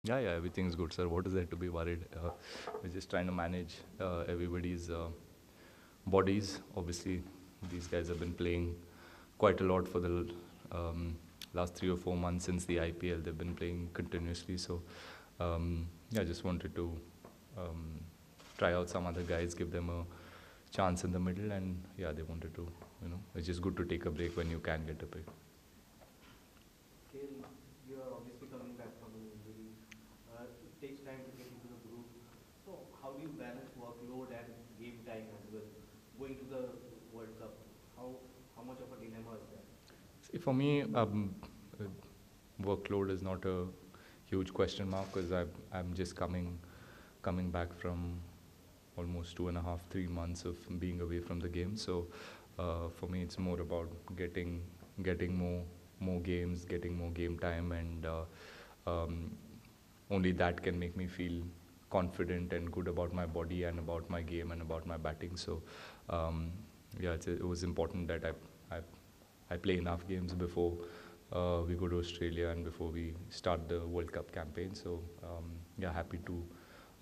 Yeah, everything's good, sir. What is there to be worried? We're just trying to manage everybody's bodies. Obviously, these guys have been playing quite a lot for the last 3 or 4 months since the IPL. They've been playing continuously. So, yeah, I just wanted to um, try out some other guys, give them a chance in the middle, and yeah, they wanted to. It's just good to take a break when you can get a break. Kale, you are obviously coming back from an injury. It takes time to get into the groove. So, how do you balance workload and game time as well? Going to the World Cup, how much of a dilemma is that? See, for me, uh, workload is not a huge question mark because I'm just coming back from almost 2.5, 3 months of being away from the game. So for me, it's more about getting more games, getting more game time, and um, only that can make me feel confident and good about my body and about my game and about my batting. So um, yeah, it was important that I I play enough games before we go to Australia and before we start the World Cup campaign. So yeah, happy to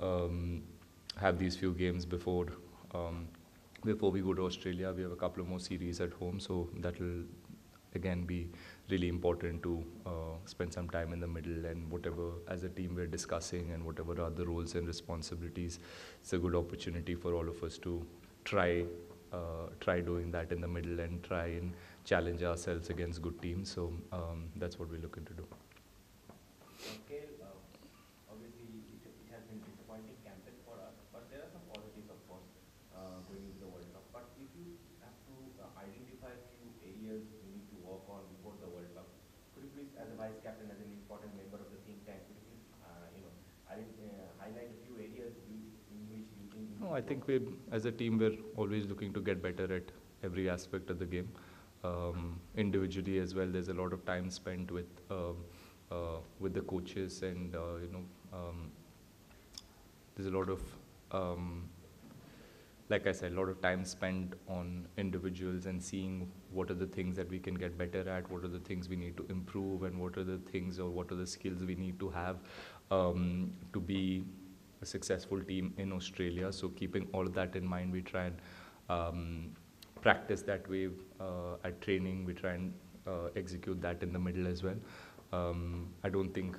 um, have these few games um, before we go to Australia. We have a couple of more series at home, so that will again be really important to spend some time in the middle, and whatever as a team we're discussing and whatever are the roles and responsibilities, it's a good opportunity for all of us to try try doing that in the middle and try and challenge ourselves against good teams. So that's what we're looking to do. Kale, obviously it has been disappointing campaign for us, but there are some positives, of course, going into the World Cup. But if you have to identify a few areas you need to work on before the World Cup, could you please, as a vice captain, as an important member of the think tank, could you please, highlight a few areas in which you think you No, need I to think work? as a team, we're always looking to get better at every aspect of the game. Individually as well, there's a lot of time spent with the coaches, and there's a lot of like I said, a lot of time spent on individuals and seeing what are the things that we can get better at, what are the things we need to improve, and what are the things or what are the skills we need to have to be a successful team in Australia. So keeping all of that in mind, we try and practice that way at training. We try and execute that in the middle as well. I don't think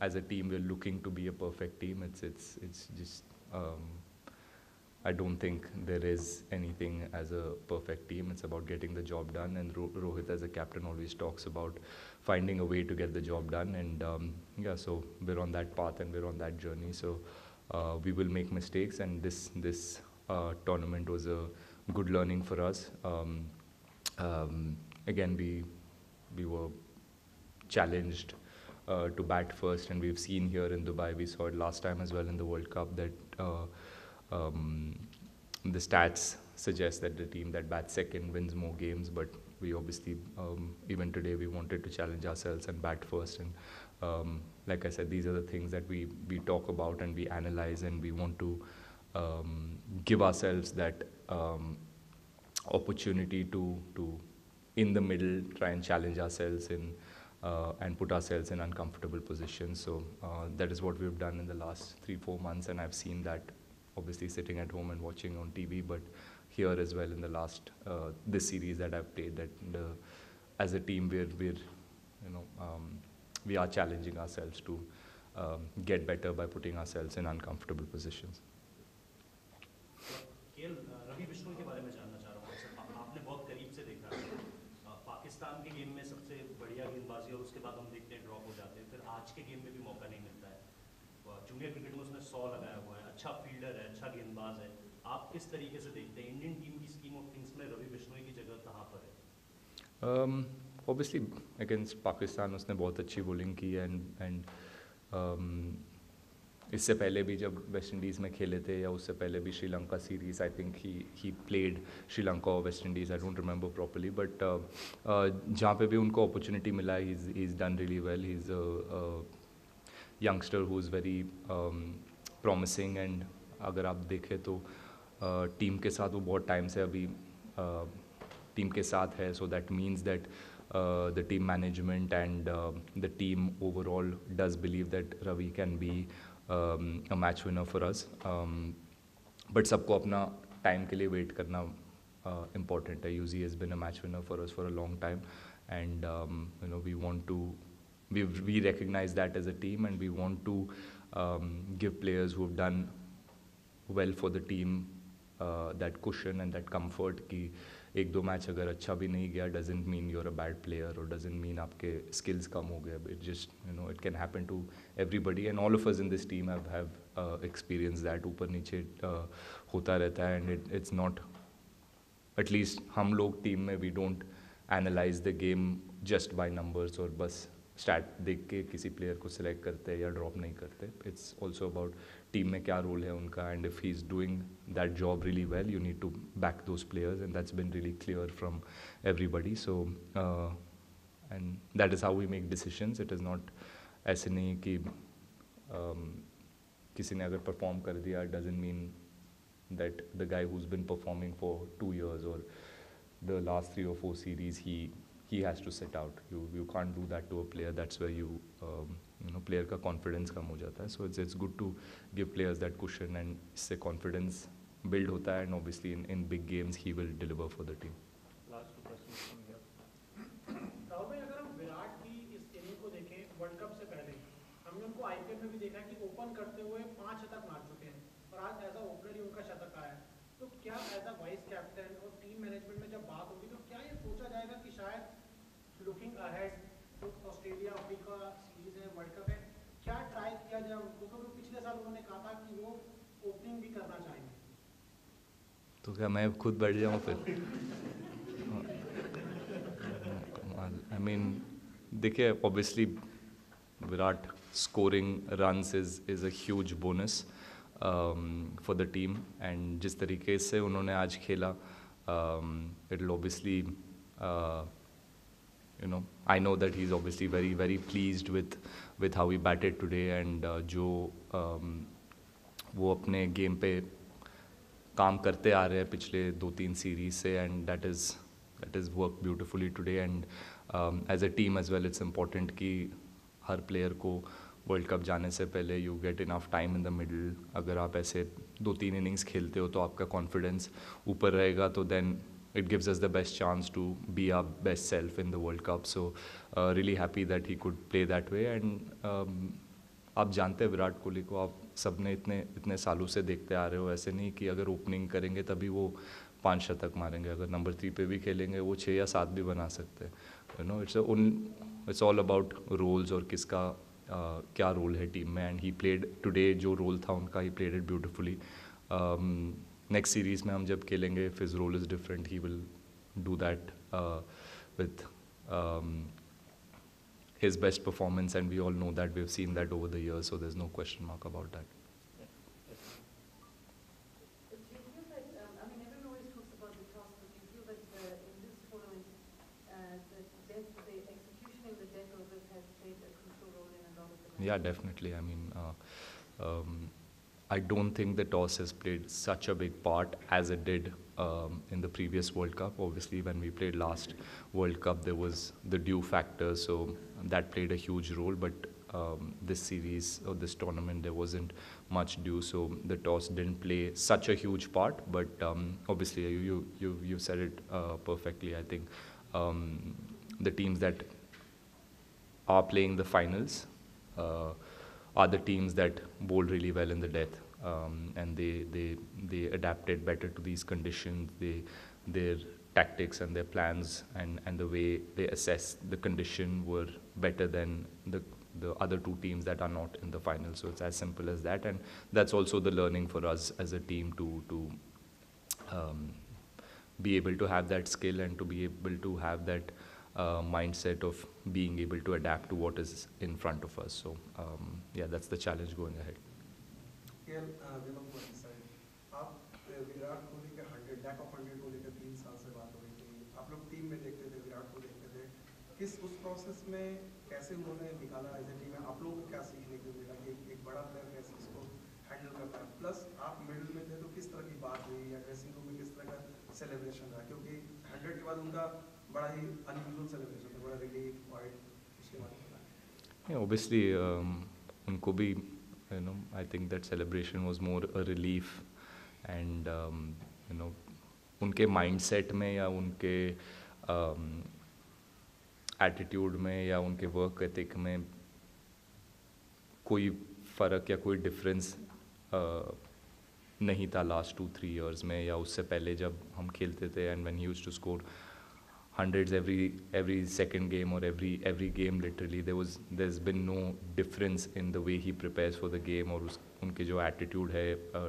as a team we're looking to be a perfect team. It's just I don't think there is anything as a perfect team. It's about getting the job done. And Rohit, as a captain, always talks about finding a way to get the job done. And yeah, so we're on that path and we're on that journey. So we will make mistakes, and this tournament was a good learning for us. Again, we were challenged to bat first, and we've seen here in Dubai, we saw it last time as well in the World Cup, that um, the stats suggest that the team that bats second wins more games. But we obviously, even today, we wanted to challenge ourselves and bat first. And like I said, these are the things that we talk about and we analyze, and we want to give ourselves that opportunity to in the middle try and challenge ourselves in and put ourselves in uncomfortable positions. So that is what we've done in the last 3-4 months, and I've seen that obviously sitting at home and watching on TV, but here as well in the last this series that I've played. That as a team we are challenging ourselves to get better by putting ourselves in uncomfortable positions. KL Ravi Bishnoi के बारे में जानना चाह रहा हूँ आपसे। आपने बहुत करीब से देखा है पाकिस्तान के गेम में सबसे बढ़िया गेंदबाजी, और उसके बाद हम देखते हैं ड्रॉप हो जाते हैं, फिर आज के गेम में भी मौका नहीं मिलता है। जूनियर क्रिकेट में उसने 100 लगाया हुआ है, अच्छा फील्डर है, अच्छा गेंदबाज है। आप किस तरीके से देखते हैं इंडियन टीम की स्कीम ऑफ थिंग्स में रवि बिश्नोई की जगह कहाँ पर है? Obviously against Pakistan उसने बहुत अच्छी bowling की, and इससे पहले भी जब वेस्ट इंडीज़ में खेले थे, या उससे पहले भी Sri Lanka series, I think he played Sri Lanka और West Indies, I don't remember properly, but जहाँ पे भी उनको अपॉर्चुनिटी मिला, he is done really well. He is youngster who is very promising, and अगर आप देखें तो टीम के साथ वो बहुत टाइम से अभी टीम के साथ है. So that means that the team management and the team overall does believe that Ravi can be a match winner for us. But सबको अपना time के लिए wait करना important है. UZ has been a match winner for us for a long time, and we want to we recognize that as a team, and we want to give players who have done well for the team that cushion and that comfort कि एक दो match अगर अच्छा भी नहीं गया doesn't mean you're a bad player or doesn't mean आपके skills कम हो गए. It just it can happen to everybody, and all of us in this team have experienced that. ऊपर नीचे होता रहता है, and it's not, at least हम लोग टीम में we don't analyze the game just by numbers और बस स्टैट देख के किसी प्लेयर को सिलेक्ट करते हैं या ड्रॉप नहीं करते. इट्स ऑल्सो अबाउट टीम में क्या रोल है उनका, and if he is doing that job really well you need to back those players, and that's been really clear from everybody. So and that is how we make decisions. It is not ऐसे नहीं कि किसी ने अगर perform कर दिया doesn't mean that the guy who is been performing for 2 years और the last 3 or 4 series he has to sit out. You can't do that to a player. That's where you player का confidence कम हो जाता है. So it's good to give players that cushion, and इससे confidence build होता है, and obviously in big games he will deliver for the team. Last 2 questions from here. Rahul भाई, अगर हम विराट की इस इनिंग को देखें वर्ल्ड कप से पहले, हमने उनको आईपीएल में भी देखा कि ओपन करते हुए 5 शतक मार चुके हैं, और आज एज अ ओपनर ही उनका शतक आया है. तो क्या एज अ वाइस कैप्टन और टीम मैनेजमेंट में जब बात होगी तो क्या ये सोचा जाएगा कि शायद लुकिंग अहेड, तो ऑस्ट्रेलिया अफ्रीका सीरीज है, वर्ल्ड कप है, क्या ट्राई किया जाए उनको, क्योंकि पिछले साल उन्होंने कहा था कि वो ओपनिंग भी करना चाहेंगे. तो क्या मैं खुद बैठ जाऊँ फिर? आई मीन देखिए, obviously Virat scoring runs is a huge bonus for the team, and जिस तरीके से उन्होंने आज खेला, it'll obviously I know that he's obviously very very pleased with how he batted today, and जो वो अपने गेम पे काम करते आ रहे हैं पिछले 2-3 सीरीज से, and that is worked beautifully today, and as a team as well it's important कि हर प्लेयर को वर्ल्ड कप जाने से पहले you get enough time in the middle. अगर आप ऐसे 2-3 इनिंग्स खेलते हो तो आपका कॉन्फिडेंस ऊपर रहेगा, तो then it gives us the best chance to be our best self in the world cup. So really happy that he could play that way. And आप जानते हैं विराट कोहली को, आप सब ने इतने सालों से देखते आ रहे हो. ऐसे नहीं कि अगर ओपनिंग करेंगे तभी वो 5 शतक मारेंगे, अगर नंबर 3 पे भी खेलेंगे वो 6 या 7 भी बना सकते हैं. इट्स ऑल अबाउट रोल्स और किसका क्या रोल है टीम में, एंड ही प्लेड टुडे जो रोल था उनका, he played it beautifully. Next series में हम जब खेलेंगे, if his role is different, he will do that with his best performance, and we all know that, we've seen that over the years, so there's no question mark about that. Do you feel that, everyone always talks about the toss, but do you feel that in this tournament, the execution in the death overs has played a crucial role in a lot of the matches? Yeah, definitely. I mean, I don't think the toss has played such a big part as it did in the previous World Cup. Obviously, when we played last World Cup, there was the dew factor, so that played a huge role. But this series or this tournament, there wasn't much dew, so the toss didn't play such a huge part. But obviously, you said it perfectly. I think the teams that are playing the finals are the teams that bowled really well in the death, and they adapted better to these conditions. Their tactics and their plans and the way they assess the condition were better than the other 2 teams that are not in the final. So it's as simple as that, and that's also the learning for us as a team to be able to have that skill and to be able to have that mindset of being able to adapt to what is in front of us. So yeah, that's the challenge going ahead. आप विराट कोहली के 100 lack of 100 को लेकर 3 साल से बात हो रही थी, आप लोग टीम में देखते थे, विराट को देखते थे, किस उस प्रोसेस में कैसे उन्होंने निकाला एज ए टीम में, आप लोगों को क्या सीखने को मिला कि एक बड़ा प्लेयर कैसे इसको हैंडल करता है, प्लस आप मिडिल में थे तो किस तरह की बात हुई या ड्रेसिंग रूम में किस तरह का सेलिब्रेशन रहा, क्योंकि 100 के बाद उनका बड़ा ही अनयूजुअल सेलिब्रेशन था, थोड़ा रिलीफ वाइड उसके बारे में बताएं। Yeah, obviously, उनको भी, I think that celebration was more a relief, and उनके mindset में या उनके attitude में या उनके work ethic में कोई फ़र्क या कोई difference नहीं था last 2-3 years में, या उससे पहले जब हम खेलते थे, and when he used to score hundreds every second game or every game literally, there's been no difference in the way he prepares for the game, और उनके जो attitude है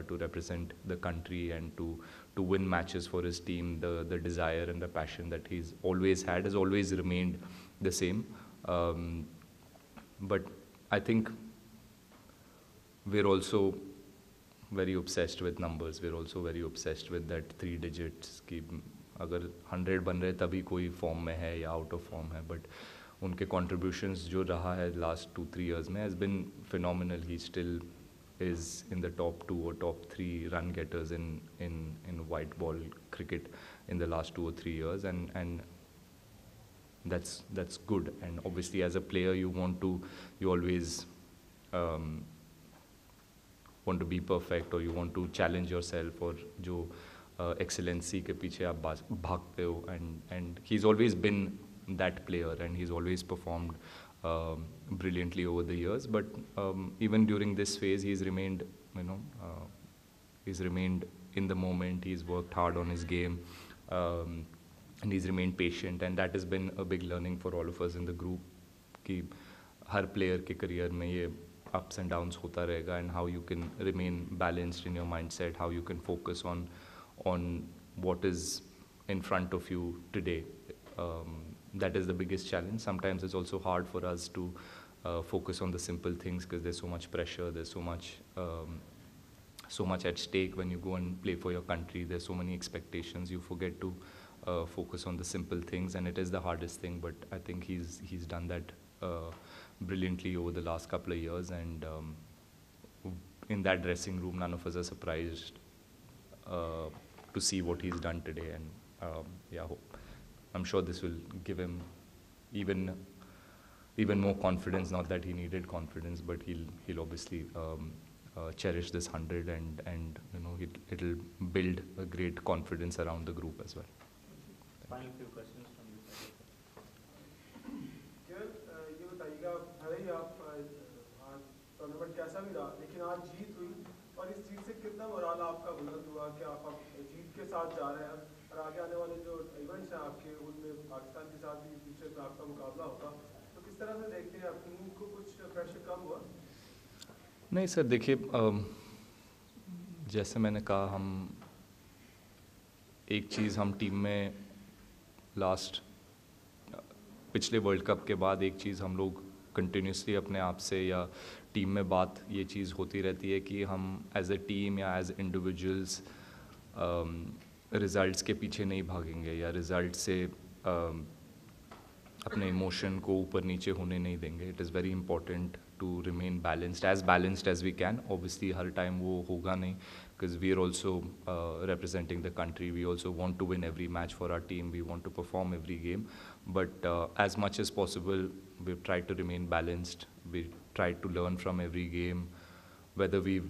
to represent the country and to win matches for his team, the desire and the passion that he's always had has always remained the same. But I think we're also very obsessed with numbers. We're also very obsessed with that 3 digits की अगर 100 बन रहे तभी कोई form में है या out of form है, बट उनके कॉन्ट्रीब्यूशंस जो रहा है लास्ट 2-3 years में has been phenomenal. He still is in the top 2 or top 3 run getters in white ball cricket in the last 2 or 3 years, and that's good. And obviously as a player you always want to be perfect, or you want to challenge yourself, और जो excellency के पीछे आप भागते हो, and he's always been that player, and he's always performed brilliantly over the years. But even during this phase he's remained in the moment. He's worked hard on his game, and he's remained patient, and that has been a big learning for all of us in the group कि हर player के career में ये ups and downs होता रहेगा, and how you can remain balanced in your mindset, how you can focus on what is in front of you today. That is the biggest challenge. Sometimes it's also hard for us to focus on the simple things because there's so much pressure, there's so much at stake when you go and play for your country. There's so many expectations, you forget to focus on the simple things, and it is the hardest thing. But I think he's done that brilliantly over the last couple of years, and in that dressing room none of us are surprised to see what he's done today. And I'm sure this will give him even more confidence. Not that he needed confidence, but he'll obviously cherish this 100, and it'll build a great confidence around the group as well. Final few questions from you. ये बताइएगा, भले ही आप आज tournament कैसा भी रहा, लेकिन आज जीत हुई, और इस जीत से कितना मोराल आपका बुलंद हुआ कि आप जीत के साथ जा रहे हैं, और आगे आने वाले जो इवेंट्स हैं आपके, उनमें पाकिस्तान के साथ भी फ्यूचर में आपका मुकाबला होगा, तो किस तरह से देखते हैं, आप टीम को कुछ प्रेशर कम हुआ? नहीं सर, देखिए, जैसे मैंने कहा, एक चीज़ हम टीम में पिछले वर्ल्ड कप के बाद एक चीज़ हम लोग कंटिन्यूसली अपने आप से या टीम में बात ये चीज़ होती रहती है कि हम एज ए टीम या एज इंडिविजुअल्स रिज़ल्ट्स के पीछे नहीं भागेंगे, या रिज़ल्ट से अपने इमोशन को ऊपर नीचे होने नहीं देंगे. It is very important to remain balanced as we can. Obviously हर टाइम वो होगा नहीं, because we are also representing the country. We also want to win every match for our team. We want to perform every game. But as much as possible, we've tried to remain balanced. We tried to learn from every game, whether we've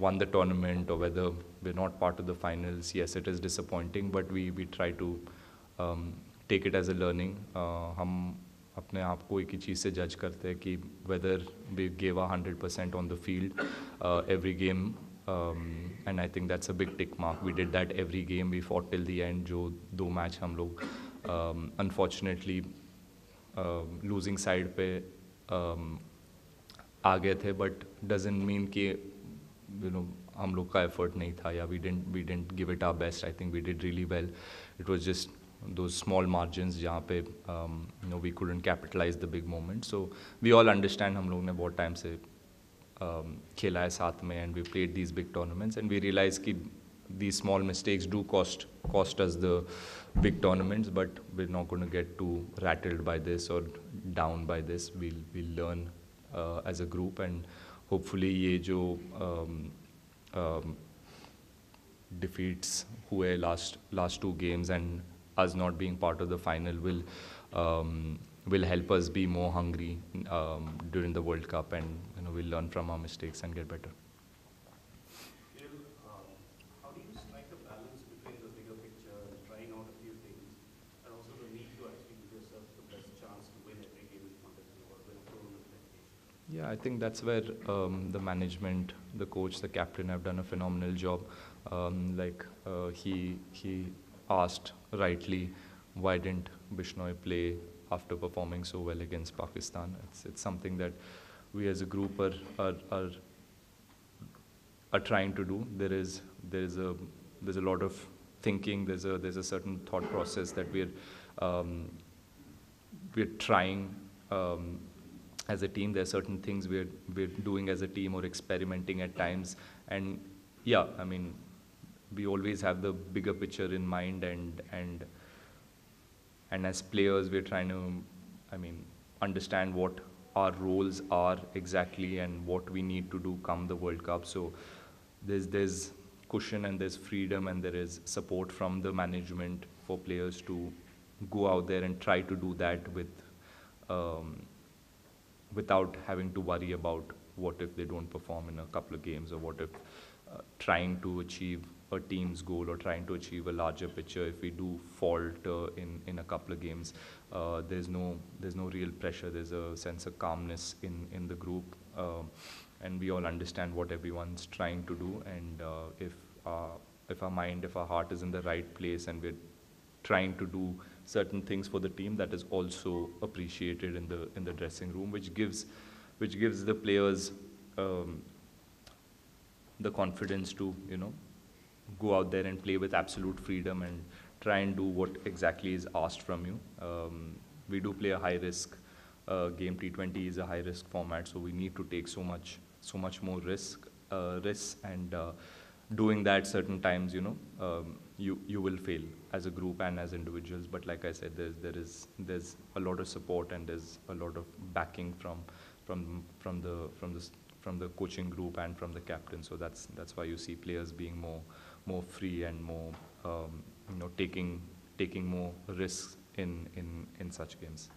won the tournament or whether we're not part of the finals. Yes, it is disappointing, but we try to take it as a learning. हम अपने आप को एक ही चीज़ से जज करते हैं कि whether we gave our 100% on the field every game. And I think that's a big tick mark. We did that every game. We fought till the end. जो 2 मैच हम लोग unfortunately losing side पे आ गए थे, but doesn't mean कि हम लोग का effort नहीं था, या we didn't give it our best. I think we did really well. It was just those small margins जहाँ पे we couldn't capitalize the big moments. So we all understand, हम लोग ने बहुत टाइम से खेला है साथ में, and we played these big tournaments, and we realized कि these small mistakes do cost us the big tournaments, but we're not going to get too rattled by this or down by this. We'll learn as a group, and hopefully ये जो defeats हुए last 2 games and us not being part of the final will will help us be more hungry during the World Cup, and we'll learn from our mistakes and get better. How do you strike a balance between the bigger picture and trying out a few things, and also the need to actually give yourself the best chance to win every game in front of you or win a tournament like Asia? Yeah, I think that's where the management, the coach, the captain have done a phenomenal job. He asked rightly, why didn't Bishnoi play after performing so well against Pakistan? It's something that we as a group are trying to do. There's a lot of thinking. There's a certain thought process that we're trying as a team. There are certain things we're doing as a team or experimenting at times. And yeah, I mean, we always have the bigger picture in mind, and as players we're trying to, I mean, understand what our roles are exactly and what we need to do come the World Cup. So there's cushion and there's freedom and there is support from the management for players to go out there and try to do that without having to worry about what if they don't perform in a couple of games, or what if trying to achieve a team's goal or trying to achieve a larger picture, if we do falter in a couple of games, there's no real pressure. There's a sense of calmness in the group, and we all understand what everyone's trying to do. And if our mind, if our heart is in the right place and we're trying to do certain things for the team, that is also appreciated in the dressing room, which gives the players the confidence to go out there and play with absolute freedom and try and do what exactly is asked from you. We do play a high risk game. T20 is a high risk format, so we need to take so much more risks, and doing that certain times, you will fail as a group and as individuals. But like I said, there's a lot of support and there's a lot of backing from the coaching group and from the captain. So that's why you see players being more free and more taking more risks in such games.